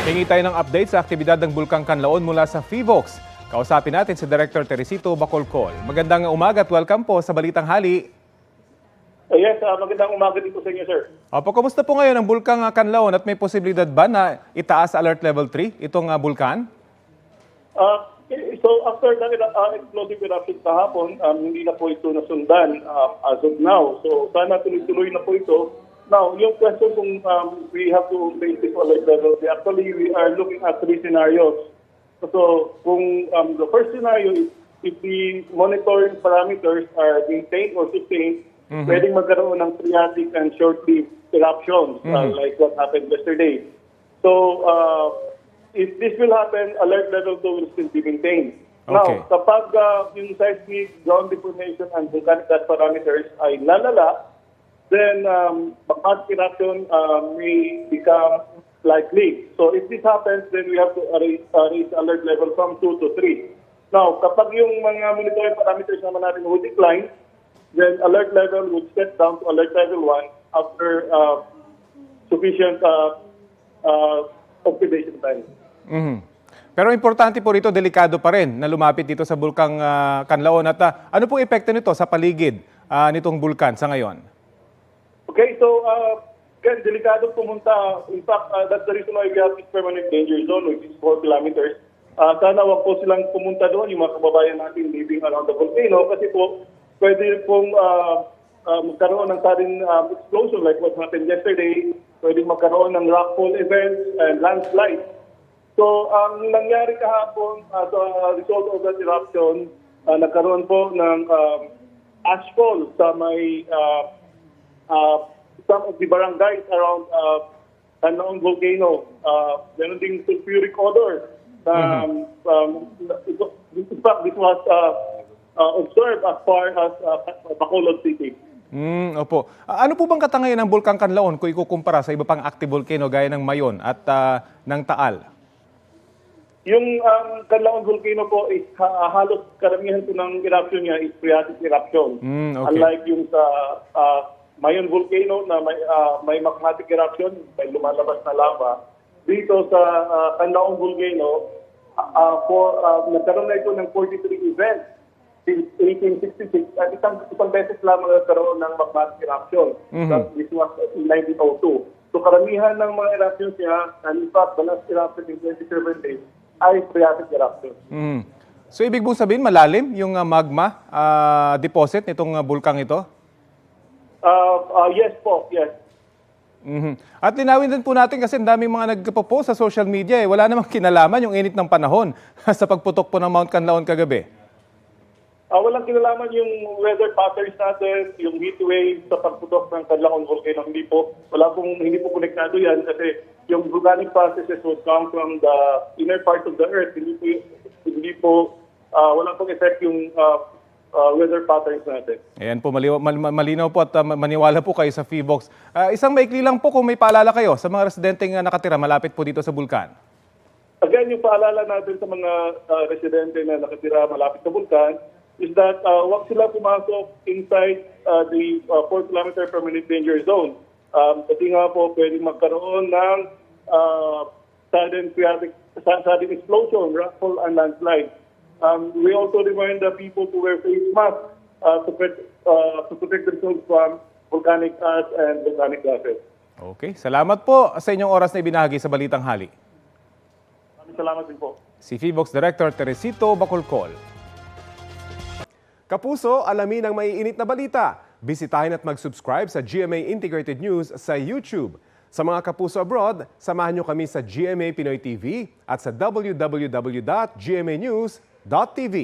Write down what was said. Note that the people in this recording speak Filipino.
Hingi tayo ng update sa aktibidad ng Bulkang Kanlaon mula sa FIVOX. Kausapin natin si Director Teresito Bacolcol. Magandang umaga at welcome po sa Balitang Hali. Yes, magandang umaga dito sa inyo, sir. Opo, kumusta po ngayon ang Bulkang Kanlaon at may posibilidad ba na itaas alert level 3 itong bulkan? So after the explosive eruption kahapon, hindi na po ito nasundan as of now. So sana tuloy-tuloy na po ito. Now, yung question kung we have to base this alert level, actually we are looking at 3 scenarios. So kung the first scenario is if the monitoring parameters are maintained or sustained, pwedeng magkaroon ng phreatic and short-lived eruptions like what happened yesterday. So if this will happen, alert level 2 will still be maintained. Okay. Now, kapag yung seismic, ground deformation, and volcanic gas parameters ay lalala, then magmassive eruption may become likely. So if this happens, then we have to raise alert level from 2 to 3. Now, kapag yung mga monitoring parameters naman natin would decline, then alert level would step down to alert level 1 after sufficient observation time. Pero importante po rito, delikado pa rin na lumapit dito sa Bulkang Kanlaon. At ano pong epekto nito sa paligid nitong bulkan sa ngayon? Okay, so again, delikado pumunta. In fact, that's the reason why we have this permanent danger zone, which is 4 kilometers. Sana wag po silang pumunta doon, yung mga kababayan natin living around the volcano, kasi po pwede pong magkaroon ng sudden explosion like what happened yesterday. Pwede magkaroon ng rockfall events and landslides. So, ang nangyari kahapon as a result of that eruption, nagkaroon po ng ashfall sa may some of the barangays around Kanlaon volcano. Meron ding sulfuric odor. In fact, this was observed as far as Bacolod City. Opo. Ano po bang katangayan ng Bulkang Kanlaon kung ikukumpara sa iba pang active volcano gaya ng Mayon at ng Taal? Yung Kanlaon volcano po is halos karamihan po ng eruption niya is phreatic eruption. Okay. Unlike yung sa Mayon volcano na may magmatic eruption, may lumalabas na lava. Dito sa Kanlaon volcano, nagkaroon na ito ng 43 events since 1866 at isang beses lamang nagkaroon ng magmatic eruption. This was in 1902. So karamihan ng mga eruptions niya, and in fact, the last eruption in 2017 ay phreatic eruption. So ibig mong sabihin malalim yung magma deposit nitong bulkang ito? Yes po, yes. At linawin din po natin kasi ang daming mga nagpo-post sa social media wala namang kinalaman yung init ng panahon sa pagputok po ng Mount Kanlaon kagabi. Walang kinalaman yung weather patterns natin, yung heat wave sa pagputok ng Kanlaon volcano. Hindi po konektado yan kasi yung volcanic processes would come from the inner part of the earth. Hindi po wala pong effect yung weather patterns natin. Ayan po, malinaw po at maniwala po kayo sa FIVOX. Isang maikli lang po kung may paalala kayo sa mga residenteng nakatira malapit po dito sa bulkan. Again, yung paalala natin sa mga residente na nakatira malapit sa bulkan is that wag sila pumasok inside the 4-kilometer permanent danger zone. Kasi nga po, pwedeng magkaroon ng sudden explosion, rockfall, and landslide. We also remind the people to wear face masks to protect themselves from volcanic ash and volcanic gases. Okay, salamat po sa inyong oras na ibinahagi sa Balitang Hali. Maraming salamat din po. Si FIVOX Director Teresito Bacolcol. Kapuso, alamin ang maiinit na balita. Bisitahin at mag-subscribe sa GMA Integrated News sa YouTube. Sa mga kapuso abroad, samahan nyo kami sa GMA Pinoy TV at sa www.gmanews.tv.